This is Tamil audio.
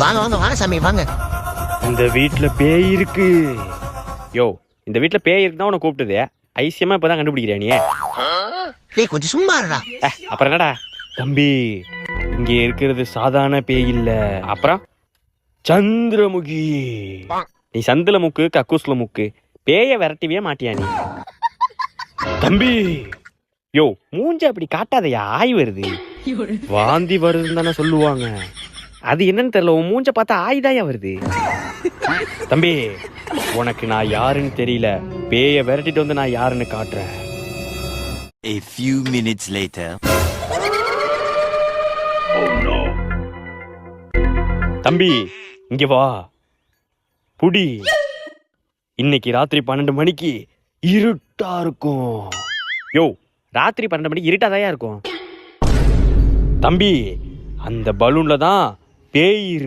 வாங்க வாங்க வாங்க சாமி வாங்க. இந்த வீட்டுல பேய் இருக்கு. யோ, இந்த வீட்டுல பேய் இருக்குதான் உன்னை கூப்பிட்டது. ஐசியமா இப்பதான் கண்டுபிடிக்கிறியா நீ? டேய் கொஞ்சம் சும்மா இருடா. அப்புறம் என்னடா தம்பி, இங்க இருக்கிறது சாதாரண பேய் இல்ல. அப்புறம் சந்திரமுகி. நீ சந்தில முக்கு கக்கூஸ்ல முக்கு, பேய விரட்டிவே மாட்டியா நீ? தம்பி, யோ மூஞ்ச அப்படி காட்டாதையா, ஆய் வருது. வாந்தி வருதுன்னு தானே சொல்லுவாங்க. அது என்னன்னு தெரியல, உன் மூஞ்ச பார்த்தா ஆய்தாயா வருது. தம்பி, உனக்கு நான் யாருன்னு தெரியல. பேய விரட்டிட்டு வந்து நான் யாருன்னு காட்டுறேன். A few minutes later. தம்பி இங்க வா, புடி. இன்னைக்கு ராத்திரி 12 மணிக்கு இருட்டா இருக்கும். யோ, ராத்திரி 12 மணிக்கு இருட்டாதாயா இருக்கும். தம்பி, அந்த பலூன்ல தான் பேய் இருக்கு.